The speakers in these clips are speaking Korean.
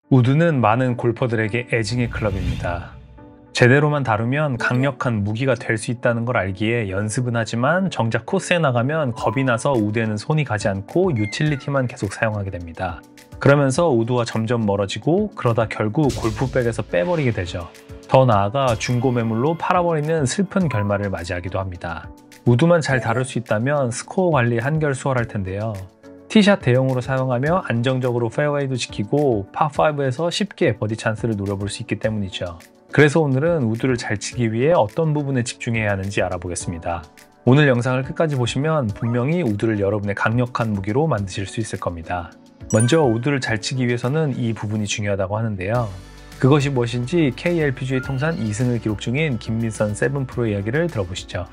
우드는 많은 골퍼들에게 애증의 클럽입니다. 제대로만 다루면 강력한 무기가 될 수 있다는 걸 알기에 연습은 하지만 정작 코스에 나가면 겁이 나서 우드에는 손이 가지 않고 유틸리티만 계속 사용하게 됩니다. 그러면서 우드와 점점 멀어지고 그러다 결국 골프백에서 빼버리게 되죠. 더 나아가 중고 매물로 팔아버리는 슬픈 결말을 맞이하기도 합니다. 우드만 잘 다룰 수 있다면 스코어 관리 한결 수월할 텐데요. 티샷 대용으로 사용하며 안정적으로 페어웨이도 지키고 파5에서 쉽게 버디 찬스를 노려볼 수 있기 때문이죠. 그래서 오늘은 우드를 잘 치기 위해 어떤 부분에 집중해야 하는지 알아보겠습니다. 오늘 영상을 끝까지 보시면 분명히 우드를 여러분의 강력한 무기로 만드실 수 있을 겁니다. 먼저 우드를 잘 치기 위해서는 이 부분이 중요하다고 하는데요. 그것이 무엇인지 KLPGA 통산 2승을 기록 중인 김민선 세븐프로의 이야기를 들어보시죠.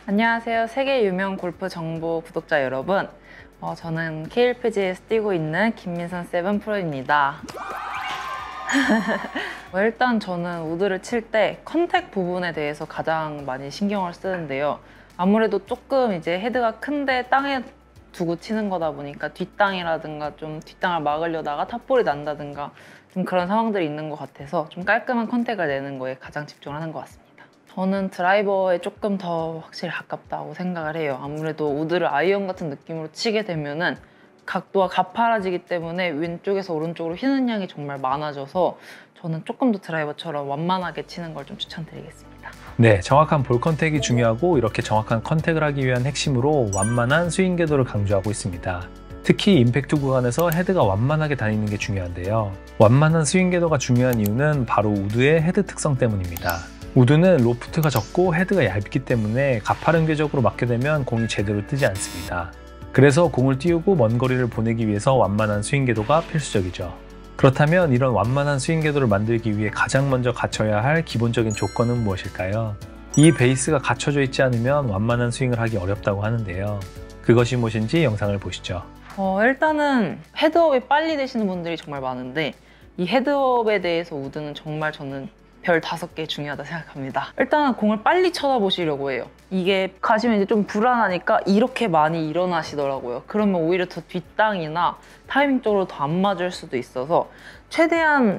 안녕하세요. 세계 유명 골프 정보 구독자 여러분. 저는 KLPGA에서 뛰고 있는 김민선 세븐프로입니다. 일단 저는 우드를 칠 때 컨택 부분에 대해서 가장 많이 신경을 쓰는데요. 아무래도 조금 이제 헤드가 큰데 땅에 두고 치는 거다 보니까 뒷땅이라든가 좀 뒷땅을 막으려다가 탑볼이 난다든가 좀 그런 상황들이 있는 것 같아서 좀 깔끔한 컨택을 내는 거에 가장 집중을 하는 것 같습니다. 저는 드라이버에 조금 더 확실히 가깝다고 생각을 해요. 아무래도 우드를 아이언 같은 느낌으로 치게 되면은 각도가 가파라지기 때문에 왼쪽에서 오른쪽으로 휘는 양이 정말 많아져서 저는 조금 더 드라이버처럼 완만하게 치는 걸 좀 추천드리겠습니다. 네, 정확한 볼 컨택이 중요하고 이렇게 정확한 컨택을 하기 위한 핵심으로 완만한 스윙 궤도를 강조하고 있습니다. 특히 임팩트 구간에서 헤드가 완만하게 다니는 게 중요한데요. 완만한 스윙 궤도가 중요한 이유는 바로 우드의 헤드 특성 때문입니다. 우드는 로프트가 적고 헤드가 얇기 때문에 가파른 궤적으로 맞게 되면 공이 제대로 뜨지 않습니다. 그래서 공을 띄우고 먼 거리를 보내기 위해서 완만한 스윙 궤도가 필수적이죠. 그렇다면 이런 완만한 스윙 궤도를 만들기 위해 가장 먼저 갖춰야 할 기본적인 조건은 무엇일까요? 이 베이스가 갖춰져 있지 않으면 완만한 스윙을 하기 어렵다고 하는데요. 그것이 무엇인지 영상을 보시죠. 일단은 헤드업이 빨리 되시는 분들이 정말 많은데 이 헤드업에 대해서 우드는 정말 저는 별 5개 중요하다 생각합니다. 일단은 공을 빨리 쳐다보시려고 해요. 이게 가시면 이제 좀 불안하니까 이렇게 많이 일어나시더라고요. 그러면 오히려 더 뒷땅이나 타이밍 쪽으로 더 안 맞을 수도 있어서 최대한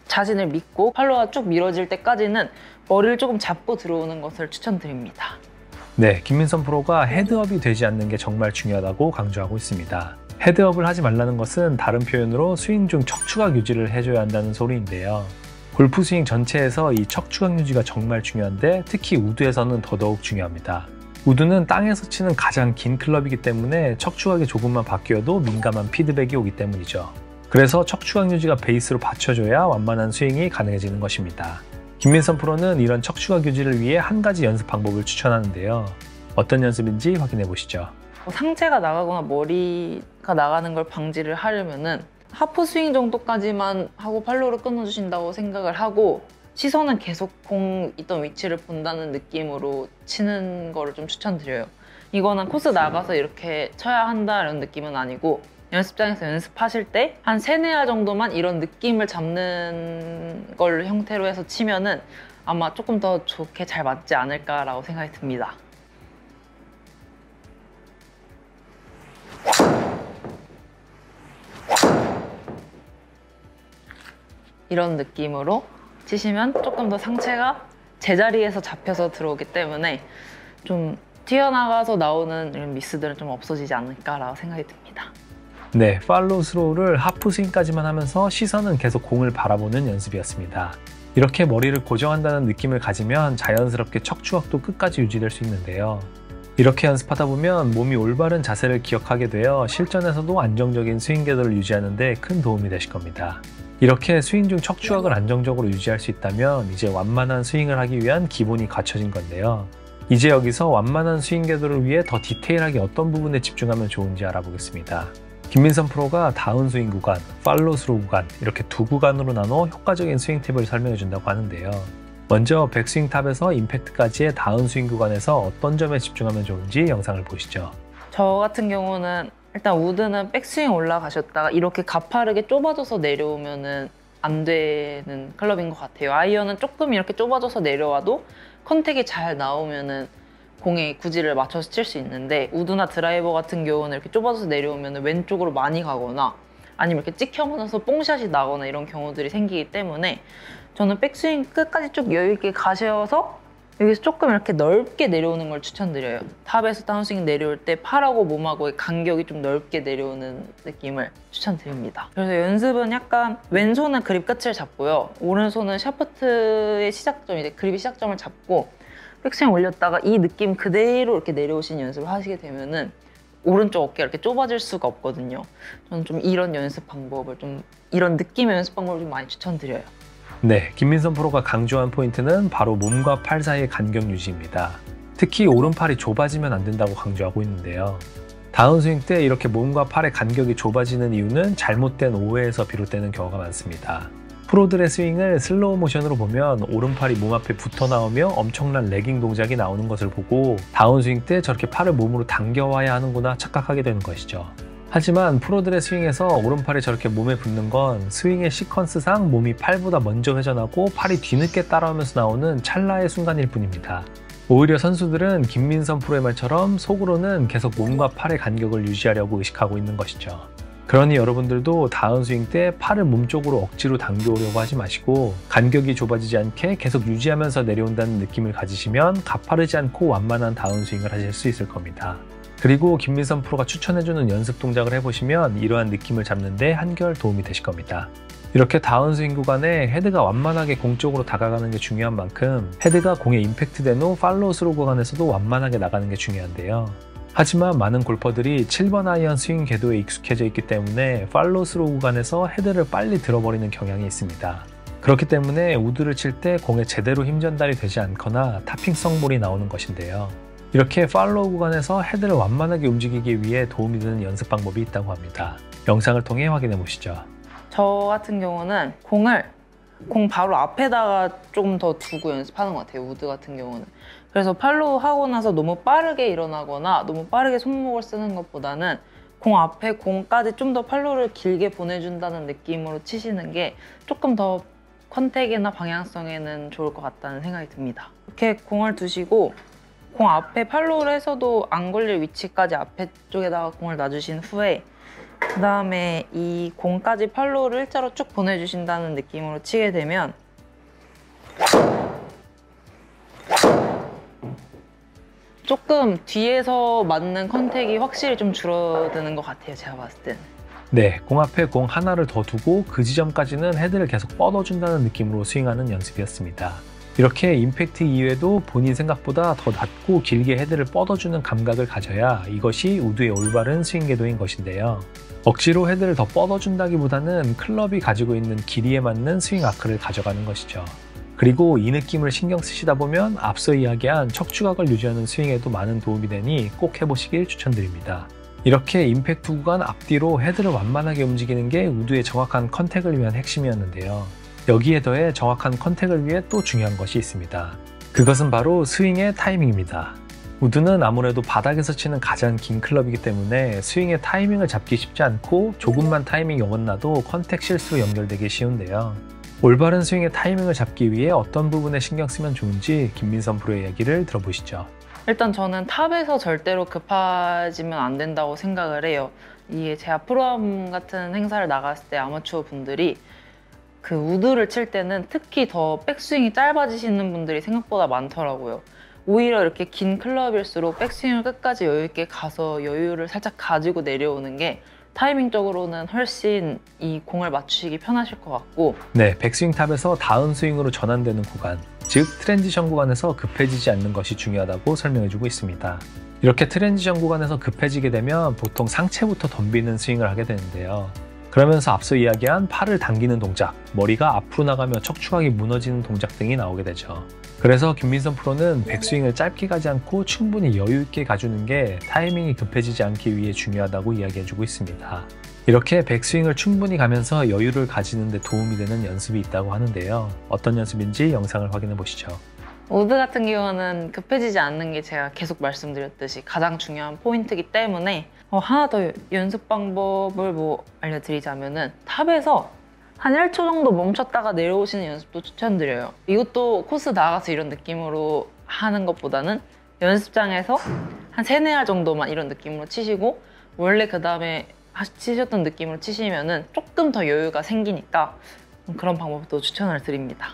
자신을 믿고 팔로우가 쭉 미뤄질 때까지는 머리를 조금 잡고 들어오는 것을 추천드립니다. 네, 김민선 프로가 헤드업이 되지 않는 게 정말 중요하다고 강조하고 있습니다. 헤드업을 하지 말라는 것은 다른 표현으로 스윙 중 척추각 유지를 해줘야 한다는 소리인데요. 골프 스윙 전체에서 이 척추각 유지가 정말 중요한데 특히 우드에서는 더더욱 중요합니다. 우드는 땅에서 치는 가장 긴 클럽이기 때문에 척추각이 조금만 바뀌어도 민감한 피드백이 오기 때문이죠. 그래서 척추각 유지가 베이스로 받쳐줘야 완만한 스윙이 가능해지는 것입니다. 김민선 프로는 이런 척추각 유지를 위해 한 가지 연습 방법을 추천하는데요. 어떤 연습인지 확인해 보시죠. 상체가 나가거나 머리가 나가는 걸 방지를 하려면은 하프 스윙 정도까지만 하고 팔로우를 끊어주신다고 생각을 하고 시선은 계속 공 있던 위치를 본다는 느낌으로 치는 거를 좀 추천드려요. 이거는 코스 나가서 이렇게 쳐야 한다 이런 느낌은 아니고 연습장에서 연습하실 때 한 3-4알 정도만 이런 느낌을 잡는 걸 형태로 해서 치면은 아마 조금 더 좋게 잘 맞지 않을까라고 생각이 듭니다. 이런 느낌으로 치시면 조금 더 상체가 제자리에서 잡혀서 들어오기 때문에 좀 튀어나가서 나오는 이런 미스들은 좀 없어지지 않을까라고 생각이 듭니다. 네, 팔로우 스로우를 하프 스윙까지만 하면서 시선은 계속 공을 바라보는 연습이었습니다. 이렇게 머리를 고정한다는 느낌을 가지면 자연스럽게 척추각도 끝까지 유지될 수 있는데요. 이렇게 연습하다 보면 몸이 올바른 자세를 기억하게 되어 실전에서도 안정적인 스윙 궤도를 유지하는 데 큰 도움이 되실 겁니다. 이렇게 스윙 중 척추각을 안정적으로 유지할 수 있다면 이제 완만한 스윙을 하기 위한 기본이 갖춰진 건데요. 이제 여기서 완만한 스윙 궤도를 위해 더 디테일하게 어떤 부분에 집중하면 좋은지 알아보겠습니다. 김민선 프로가 다운스윙 구간, 팔로우 스로우 구간 이렇게 두 구간으로 나눠 효과적인 스윙 팁을 설명해 준다고 하는데요. 먼저 백스윙 탑에서 임팩트까지의 다운스윙 구간에서 어떤 점에 집중하면 좋은지 영상을 보시죠. 저 같은 경우는 일단 우드는 백스윙 올라가셨다가 이렇게 가파르게 좁아져서 내려오면은 안 되는 클럽인 것 같아요. 아이언은 조금 이렇게 좁아져서 내려와도 컨택이 잘 나오면은 공의 구질을 맞춰서 칠 수 있는데, 우드나 드라이버 같은 경우는 이렇게 좁아져서 내려오면 왼쪽으로 많이 가거나 아니면 이렇게 찍혀면서 뽕샷이 나거나 이런 경우들이 생기기 때문에 저는 백스윙 끝까지 쭉 여유 있게 가셔서 여기서 조금 이렇게 넓게 내려오는 걸 추천드려요. 탑에서 다운스윙 내려올 때 팔하고 몸하고의 간격이 좀 넓게 내려오는 느낌을 추천드립니다. 그래서 연습은 약간 왼손은 그립 끝을 잡고요. 오른손은 샤프트의 시작점, 이제 그립의 시작점을 잡고 백스윙 올렸다가 이 느낌 그대로 이렇게 내려오신 연습을 하시게 되면은 오른쪽 어깨가 이렇게 좁아질 수가 없거든요. 저는 좀 이런 연습 방법을 이런 느낌의 연습 방법을 좀 많이 추천드려요. 네, 김민선 프로가 강조한 포인트는 바로 몸과 팔 사이의 간격 유지입니다. 특히 오른팔이 좁아지면 안 된다고 강조하고 있는데요. 다운스윙 때 이렇게 몸과 팔의 간격이 좁아지는 이유는 잘못된 오해에서 비롯되는 경우가 많습니다. 프로들의 스윙을 슬로우 모션으로 보면 오른팔이 몸 앞에 붙어 나오며 엄청난 레깅 동작이 나오는 것을 보고 다운스윙 때 저렇게 팔을 몸으로 당겨와야 하는구나 착각하게 되는 것이죠. 하지만 프로들의 스윙에서 오른팔이 저렇게 몸에 붙는 건 스윙의 시퀀스상 몸이 팔보다 먼저 회전하고 팔이 뒤늦게 따라오면서 나오는 찰나의 순간일 뿐입니다. 오히려 선수들은 김민선 프로의 말처럼 속으로는 계속 몸과 팔의 간격을 유지하려고 의식하고 있는 것이죠. 그러니 여러분들도 다운스윙 때 팔을 몸쪽으로 억지로 당겨오려고 하지 마시고 간격이 좁아지지 않게 계속 유지하면서 내려온다는 느낌을 가지시면 가파르지 않고 완만한 다운스윙을 하실 수 있을 겁니다. 그리고 김민선 프로가 추천해주는 연습 동작을 해보시면 이러한 느낌을 잡는 데 한결 도움이 되실 겁니다. 이렇게 다운스윙 구간에 헤드가 완만하게 공 쪽으로 다가가는 게 중요한 만큼 헤드가 공에 임팩트된 후 팔로우 스루 구간에서도 완만하게 나가는 게 중요한데요. 하지만 많은 골퍼들이 7번 아이언 스윙 궤도에 익숙해져 있기 때문에 팔로우 스루 구간에서 헤드를 빨리 들어버리는 경향이 있습니다. 그렇기 때문에 우드를 칠 때 공에 제대로 힘 전달이 되지 않거나 타핑성 볼이 나오는 것인데요. 이렇게 팔로우 구간에서 헤드를 완만하게 움직이기 위해 도움이 되는 연습 방법이 있다고 합니다. 영상을 통해 확인해 보시죠. 저 같은 경우는 공 바로 앞에다가 조금 더 두고 연습하는 것 같아요. 우드 같은 경우는. 그래서 팔로우 하고 나서 너무 빠르게 일어나거나 너무 빠르게 손목을 쓰는 것보다는 공 앞에 공까지 좀 더 팔로우를 길게 보내준다는 느낌으로 치시는 게 조금 더 컨택이나 방향성에는 좋을 것 같다는 생각이 듭니다. 이렇게 공을 두시고 공 앞에 팔로우를 해서도 안 걸릴 위치까지 앞에 쪽에다가 공을 놔주신 후에 그 다음에 이 공까지 팔로우를 일자로 쭉 보내주신다는 느낌으로 치게 되면 조금 뒤에서 맞는 컨택이 확실히 좀 줄어드는 것 같아요. 제가 봤을 때는. 네, 공 앞에 공 하나를 더 두고 그 지점까지는 헤드를 계속 뻗어준다는 느낌으로 스윙하는 연습이었습니다. 이렇게 임팩트 이후에도 본인 생각보다 더 낮고 길게 헤드를 뻗어주는 감각을 가져야 이것이 우드의 올바른 스윙 궤도인 것인데요. 억지로 헤드를 더 뻗어준다기보다는 클럽이 가지고 있는 길이에 맞는 스윙 아크를 가져가는 것이죠. 그리고 이 느낌을 신경 쓰시다 보면 앞서 이야기한 척추각을 유지하는 스윙에도 많은 도움이 되니 꼭 해보시길 추천드립니다. 이렇게 임팩트 구간 앞뒤로 헤드를 완만하게 움직이는 게 우드의 정확한 컨택을 위한 핵심이었는데요. 여기에 더해 정확한 컨택을 위해 또 중요한 것이 있습니다. 그것은 바로 스윙의 타이밍입니다. 우드는 아무래도 바닥에서 치는 가장 긴 클럽이기 때문에 스윙의 타이밍을 잡기 쉽지 않고 조금만 타이밍이 어긋나도 컨택 실수로 연결되기 쉬운데요. 올바른 스윙의 타이밍을 잡기 위해 어떤 부분에 신경 쓰면 좋은지 김민선 프로의 이야기를 들어보시죠. 일단 저는 탑에서 절대로 급하지면 안 된다고 생각을 해요. 이게 제가 프로암 같은 행사를 나갔을 때 아마추어 분들이 그 우드를 칠 때는 특히 더 백스윙이 짧아지시는 분들이 생각보다 많더라고요. 오히려 이렇게 긴 클럽일수록 백스윙을 끝까지 여유 있게 가서 여유를 살짝 가지고 내려오는 게 타이밍적으로는 훨씬 이 공을 맞추시기 편하실 것 같고, 네, 백스윙 탑에서 다운스윙으로 전환되는 구간, 즉 트랜지션 구간에서 급해지지 않는 것이 중요하다고 설명해주고 있습니다. 이렇게 트랜지션 구간에서 급해지게 되면 보통 상체부터 덤비는 스윙을 하게 되는데요. 그러면서 앞서 이야기한 팔을 당기는 동작, 머리가 앞으로 나가며 척추각이 무너지는 동작 등이 나오게 되죠. 그래서 김민선 프로는 백스윙을 짧게 가지 않고 충분히 여유 있게 가주는 게 타이밍이 급해지지 않기 위해 중요하다고 이야기해주고 있습니다. 이렇게 백스윙을 충분히 가면서 여유를 가지는 데 도움이 되는 연습이 있다고 하는데요. 어떤 연습인지 영상을 확인해 보시죠. 우드 같은 경우는 급해지지 않는 게 제가 계속 말씀드렸듯이 가장 중요한 포인트이기 때문에 하나 더 연습 방법을 알려드리자면은 탑에서 한 1초 정도 멈췄다가 내려오시는 연습도 추천드려요. 이것도 코스 나가서 이런 느낌으로 하는 것보다는 연습장에서 한 3-4알 정도만 이런 느낌으로 치시고 원래 그 다음에 치셨던 느낌으로 치시면은 조금 더 여유가 생기니까 그런 방법도 추천을 드립니다.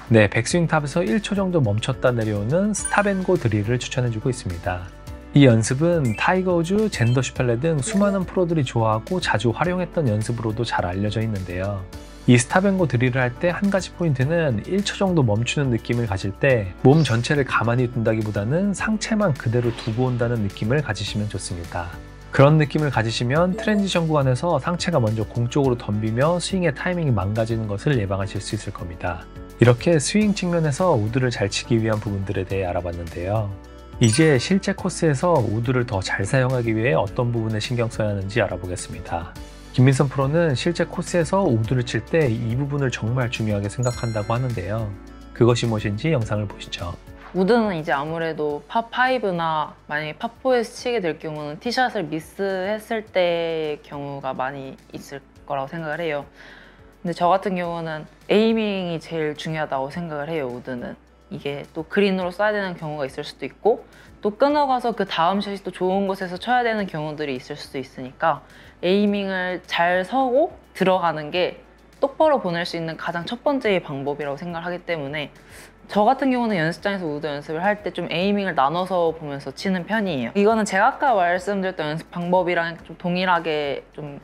네, 백스윙 탑에서 1초 정도 멈췄다 내려오는 스탑앤고 드릴을 추천해주고 있습니다. 이 연습은 타이거 우즈, 젠더 슈펠레 등 수많은 프로들이 좋아하고 자주 활용했던 연습으로도 잘 알려져 있는데요. 이 스탑앤고 드릴을 할 때 한 가지 포인트는 1초 정도 멈추는 느낌을 가질 때 몸 전체를 가만히 둔다기보다는 상체만 그대로 두고 온다는 느낌을 가지시면 좋습니다. 그런 느낌을 가지시면 트랜지션 구간에서 상체가 먼저 공 쪽으로 덤비며 스윙의 타이밍이 망가지는 것을 예방하실 수 있을 겁니다. 이렇게 스윙 측면에서 우드를 잘 치기 위한 부분들에 대해 알아봤는데요. 이제 실제 코스에서 우드를 더 잘 사용하기 위해 어떤 부분에 신경 써야 하는지 알아보겠습니다. 김민선 프로는 실제 코스에서 우드를 칠 때 이 부분을 정말 중요하게 생각한다고 하는데요. 그것이 무엇인지 영상을 보시죠. 우드는 이제 아무래도 파5나 만약에 파4에서 치게 될 경우는 티샷을 미스했을 때의 경우가 많이 있을 거라고 생각을 해요. 근데 저 같은 경우는 에이밍이 제일 중요하다고 생각을 해요. 우드는 이게 또 그린으로 쏴야 되는 경우가 있을 수도 있고 또 끊어가서 그 다음 샷이 또 좋은 곳에서 쳐야 되는 경우들이 있을 수도 있으니까 에이밍을 잘 서고 들어가는 게 똑바로 보낼 수 있는 가장 첫 번째의 방법이라고 생각을 하기 때문에 저 같은 경우는 연습장에서 우드 연습을 할 때 좀 에이밍을 나눠서 보면서 치는 편이에요. 이거는 제가 아까 말씀드렸던 연습 방법이랑 좀 동일하게 좀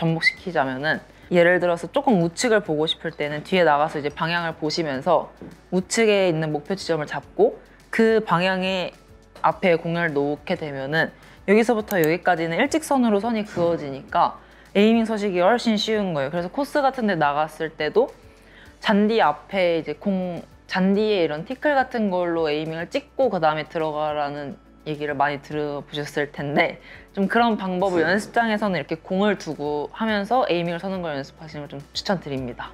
접목시키자면은 예를 들어서 조금 우측을 보고 싶을 때는 뒤에 나가서 이제 방향을 보시면서 우측에 있는 목표 지점을 잡고 그 방향에 앞에 공을 놓게 되면은 여기서부터 여기까지는 일직선으로 선이 그어지니까 에이밍 서식이 훨씬 쉬운 거예요. 그래서 코스 같은 데 나갔을 때도 잔디 앞에 이제 잔디에 이런 티클 같은 걸로 에이밍을 찍고 그 다음에 들어가라는 얘기를 많이 들어보셨을 텐데 좀 그런 방법을 연습장에서는 이렇게 공을 두고 하면서 에이밍을 서는 걸 연습하시는 걸 좀 추천드립니다.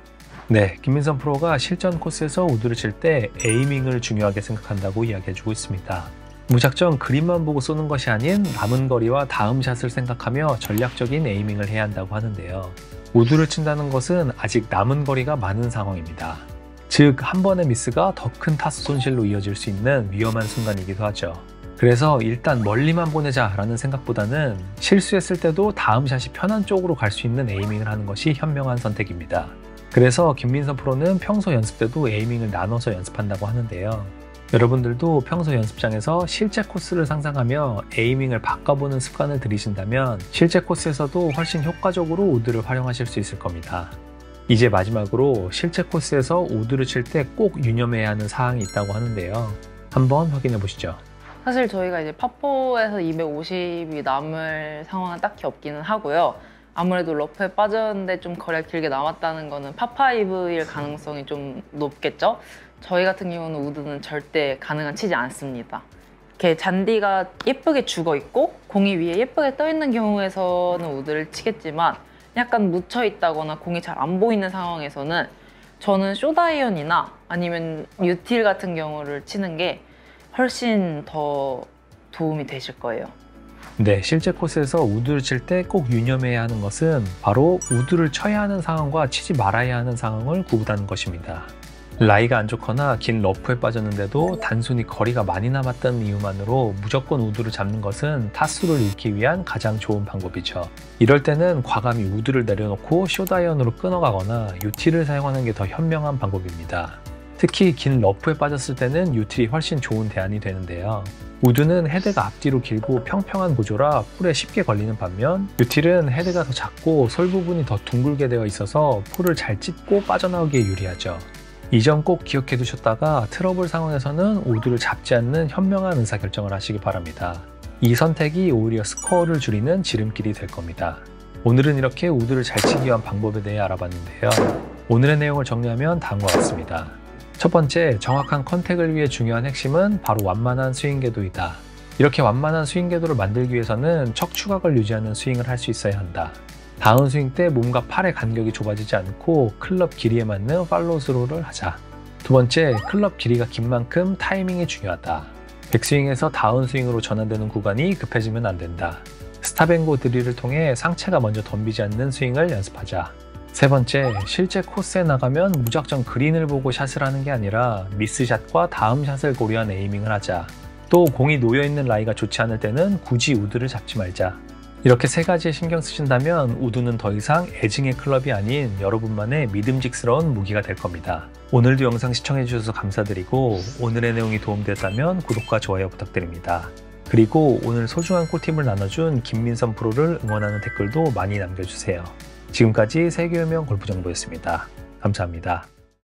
네, 김민선 프로가 실전 코스에서 우드를 칠 때 에이밍을 중요하게 생각한다고 이야기해주고 있습니다. 무작정 그림만 보고 쏘는 것이 아닌 남은 거리와 다음 샷을 생각하며 전략적인 에이밍을 해야 한다고 하는데요. 우드를 친다는 것은 아직 남은 거리가 많은 상황입니다. 즉, 한 번의 미스가 더 큰 타수 손실로 이어질 수 있는 위험한 순간이기도 하죠. 그래서 일단 멀리만 보내자 라는 생각보다는 실수했을 때도 다음 샷이 편한 쪽으로 갈 수 있는 에이밍을 하는 것이 현명한 선택입니다. 그래서 김민선 프로는 평소 연습 때도 에이밍을 나눠서 연습한다고 하는데요. 여러분들도 평소 연습장에서 실제 코스를 상상하며 에이밍을 바꿔보는 습관을 들이신다면 실제 코스에서도 훨씬 효과적으로 우드를 활용하실 수 있을 겁니다. 이제 마지막으로 실제 코스에서 우드를 칠 때 꼭 유념해야 하는 사항이 있다고 하는데요. 한번 확인해 보시죠. 사실 저희가 이제 파4에서 250이 남을 상황은 딱히 없기는 하고요. 아무래도 러프에 빠졌는데 좀 거리가 길게 남았다는 거는 파5일 가능성이 좀 높겠죠? 저희 같은 경우는 우드는 절대 가능한 치지 않습니다. 이렇게 잔디가 예쁘게 죽어 있고 공이 위에 예쁘게 떠 있는 경우에서는 우드를 치겠지만 약간 묻혀 있다거나 공이 잘 안 보이는 상황에서는 저는 숏아이언이나 아니면 유틸 같은 경우를 치는 게 훨씬 더 도움이 되실 거예요. 네, 실제 코스에서 우드를 칠 때 꼭 유념해야 하는 것은 바로 우드를 쳐야 하는 상황과 치지 말아야 하는 상황을 구분하는 것입니다. 라이가 안 좋거나 긴 러프에 빠졌는데도 단순히 거리가 많이 남았다는 이유만으로 무조건 우드를 잡는 것은 타수를 잃기 위한 가장 좋은 방법이죠. 이럴 때는 과감히 우드를 내려놓고 숏아이언으로 끊어가거나 유틸을 사용하는 게 더 현명한 방법입니다. 특히 긴 러프에 빠졌을 때는 유틸이 훨씬 좋은 대안이 되는데요. 우드는 헤드가 앞뒤로 길고 평평한 구조라 풀에 쉽게 걸리는 반면 유틸은 헤드가 더 작고 솔 부분이 더 둥글게 되어 있어서 풀을 잘 찢고 빠져나오기에 유리하죠. 이 점 꼭 기억해 두셨다가 트러블 상황에서는 우드를 잡지 않는 현명한 의사결정을 하시기 바랍니다. 이 선택이 오히려 스코어를 줄이는 지름길이 될 겁니다. 오늘은 이렇게 우드를 잘 치기 위한 방법에 대해 알아봤는데요. 오늘의 내용을 정리하면 다음과 같습니다. 첫 번째, 정확한 컨택을 위해 중요한 핵심은 바로 완만한 스윙 궤도이다. 이렇게 완만한 스윙 궤도를 만들기 위해서는 척추각을 유지하는 스윙을 할 수 있어야 한다. 다운스윙 때 몸과 팔의 간격이 좁아지지 않고 클럽 길이에 맞는 팔로우 스로우를 하자. 두 번째, 클럽 길이가 긴 만큼 타이밍이 중요하다. 백스윙에서 다운스윙으로 전환되는 구간이 급해지면 안 된다. 스탑앤고 드릴을 통해 상체가 먼저 덤비지 않는 스윙을 연습하자. 세 번째, 실제 코스에 나가면 무작정 그린을 보고 샷을 하는 게 아니라 미스샷과 다음 샷을 고려한 에이밍을 하자. 또 공이 놓여있는 라이가 좋지 않을 때는 굳이 우드를 잡지 말자. 이렇게 세 가지에 신경 쓰신다면 우드는 더 이상 애증의 클럽이 아닌 여러분만의 믿음직스러운 무기가 될 겁니다. 오늘도 영상 시청해주셔서 감사드리고 오늘의 내용이 도움되었다면 구독과 좋아요 부탁드립니다. 그리고 오늘 소중한 꿀팁을 나눠준 김민선 프로를 응원하는 댓글도 많이 남겨주세요. 지금까지 세계유명 골프정보였습니다. 감사합니다.